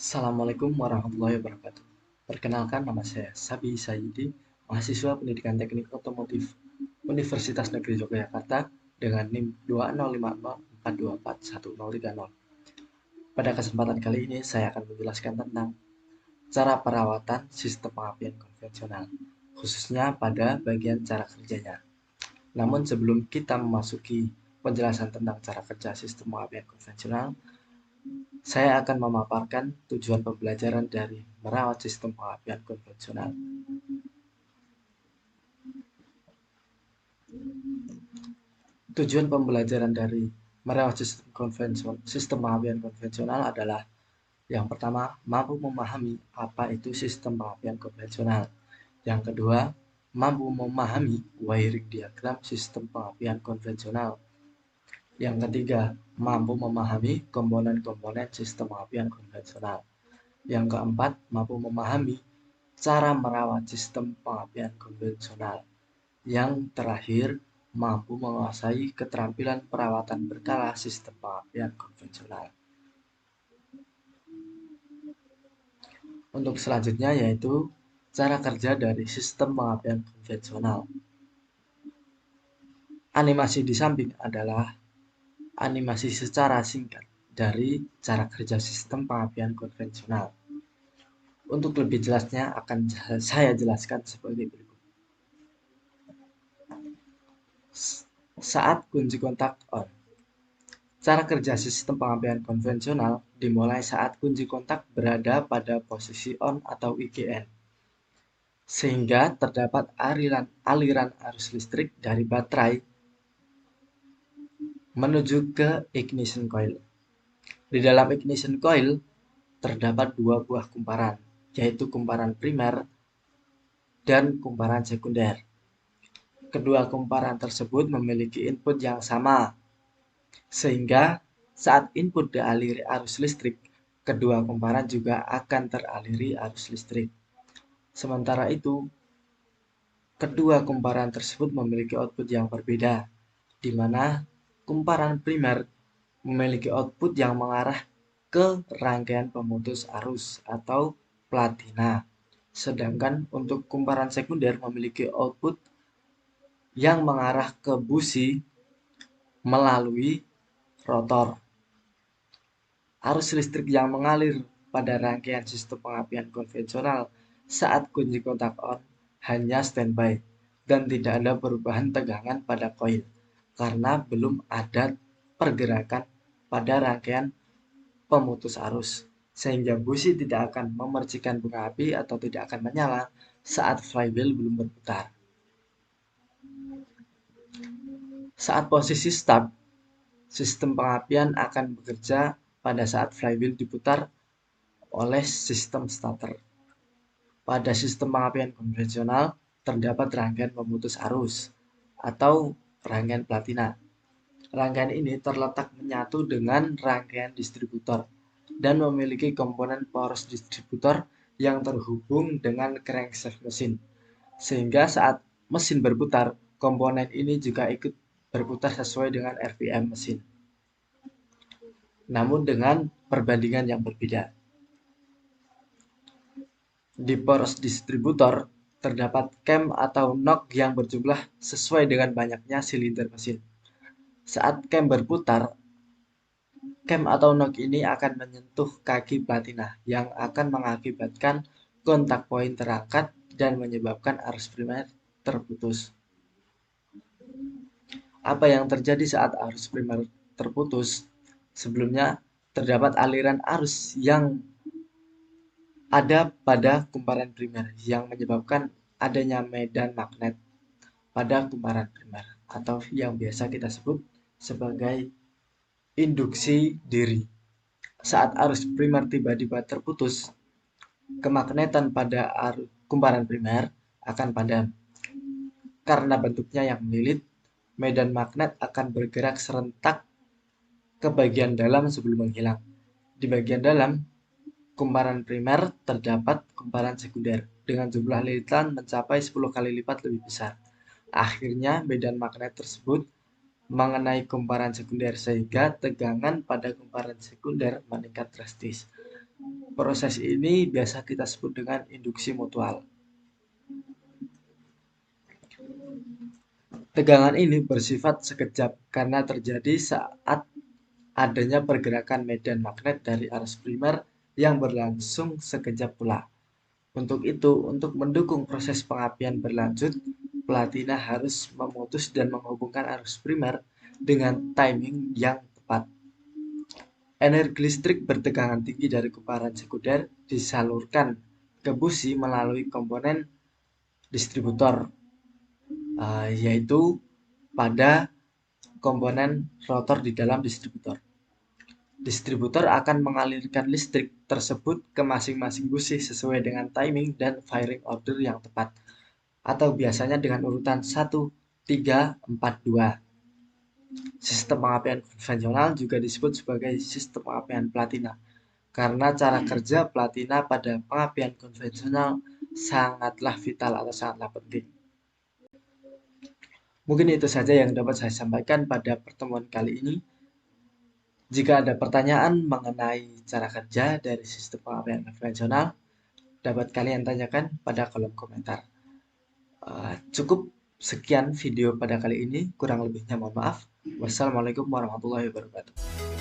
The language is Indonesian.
Assalamualaikum warahmatullahi wabarakatuh. Perkenalkan, nama saya Sabi Saidi, mahasiswa Pendidikan Teknik Otomotif Universitas Negeri Yogyakarta dengan NIM 2050424130. Pada kesempatan kali ini saya akan menjelaskan tentang cara perawatan sistem pengapian konvensional, khususnya pada bagian cara kerjanya. Namun sebelum kita memasuki penjelasan tentang cara kerja sistem pengapian konvensional, saya akan memaparkan tujuan pembelajaran dari merawat sistem pengapian konvensional. Tujuan pembelajaran dari merawat sistem pengapian konvensional adalah yang pertama, mampu memahami apa itu sistem pengapian konvensional. Yang kedua, mampu memahami wiring diagram sistem pengapian konvensional. Yang ketiga, mampu memahami komponen-komponen sistem pengapian konvensional. Yang keempat, mampu memahami cara merawat sistem pengapian konvensional. Yang terakhir, mampu menguasai keterampilan perawatan berkala sistem pengapian konvensional. Untuk selanjutnya yaitu cara kerja dari sistem pengapian konvensional. Animasi di samping adalah animasi secara singkat dari cara kerja sistem pengapian konvensional. Untuk lebih jelasnya akan saya jelaskan sebagai berikut. Saat kunci kontak on. Cara kerja sistem pengapian konvensional dimulai saat kunci kontak berada pada posisi on atau IGN, sehingga terdapat aliran arus listrik dari baterai menuju ke ignition coil. Di dalam ignition coil terdapat dua buah kumparan, yaitu kumparan primer dan kumparan sekunder. Kedua kumparan tersebut memiliki input yang sama, sehingga saat input dialiri arus listrik, kedua kumparan juga akan teraliri arus listrik. Sementara itu, kedua kumparan tersebut memiliki output yang berbeda, di mana kumparan primer memiliki output yang mengarah ke rangkaian pemutus arus atau platina. Sedangkan untuk kumparan sekunder memiliki output yang mengarah ke busi melalui rotor. Arus listrik yang mengalir pada rangkaian sistem pengapian konvensional saat kunci kontak on hanya standby dan tidak ada perubahan tegangan pada koil karena belum ada pergerakan pada rangkaian pemutus arus, sehingga busi tidak akan memercikan bunga api atau tidak akan menyala saat flywheel belum berputar. Saat posisi start, sistem pengapian akan bekerja pada saat flywheel diputar oleh sistem starter. Pada sistem pengapian konvensional, terdapat rangkaian pemutus arus atau rangkaian platina. Rangkaian ini terletak menyatu dengan rangkaian distributor dan memiliki komponen poros distributor yang terhubung dengan crankshaft mesin. Sehingga saat mesin berputar, komponen ini juga ikut berputar sesuai dengan RPM mesin. Namun dengan perbandingan yang berbeda. Di poros distributor, terdapat cam atau knock yang berjumlah sesuai dengan banyaknya silinder mesin. Saat cam berputar, cam atau knock ini akan menyentuh kaki platina yang akan mengakibatkan kontak poin terangkat dan menyebabkan arus primer terputus. Apa yang terjadi saat arus primer terputus? Sebelumnya, terdapat aliran arus yang ada pada kumparan primer yang menyebabkan adanya medan magnet pada kumparan primer atau yang biasa kita sebut sebagai induksi diri. Saat arus primer tiba-tiba terputus, kemagnetan pada kumparan primer akan padam. Karena bentuknya yang melilit, medan magnet akan bergerak serentak ke bagian dalam sebelum menghilang. Di bagian dalam kumparan primer terdapat kumparan sekunder dengan jumlah lilitan mencapai 10 kali lipat lebih besar. Akhirnya medan magnet tersebut mengenai kumparan sekunder sehingga tegangan pada kumparan sekunder meningkat drastis. Proses ini biasa kita sebut dengan induksi mutual. Tegangan ini bersifat sekejap karena terjadi saat adanya pergerakan medan magnet dari arus primer yang berlangsung sekejap pula. Untuk itu, untuk mendukung proses pengapian berlanjut, platina harus memutus dan menghubungkan arus primer dengan timing yang tepat. Energi listrik bertegangan tinggi dari kumparan sekunder disalurkan ke busi melalui komponen distributor, yaitu pada komponen rotor di dalam distributor. Distributor akan mengalirkan listrik tersebut ke masing-masing busi sesuai dengan timing dan firing order yang tepat, atau biasanya dengan urutan 1, 3, 4, 2. Sistem pengapian konvensional juga disebut sebagai sistem pengapian platina, karena cara kerja platina pada pengapian konvensional sangatlah vital atau sangatlah penting. Mungkin itu saja yang dapat saya sampaikan pada pertemuan kali ini. Jika ada pertanyaan mengenai cara kerja dari sistem pengapian konvensional, dapat kalian tanyakan pada kolom komentar. Cukup sekian video pada kali ini, kurang lebihnya mohon maaf. Wassalamualaikum warahmatullahi wabarakatuh.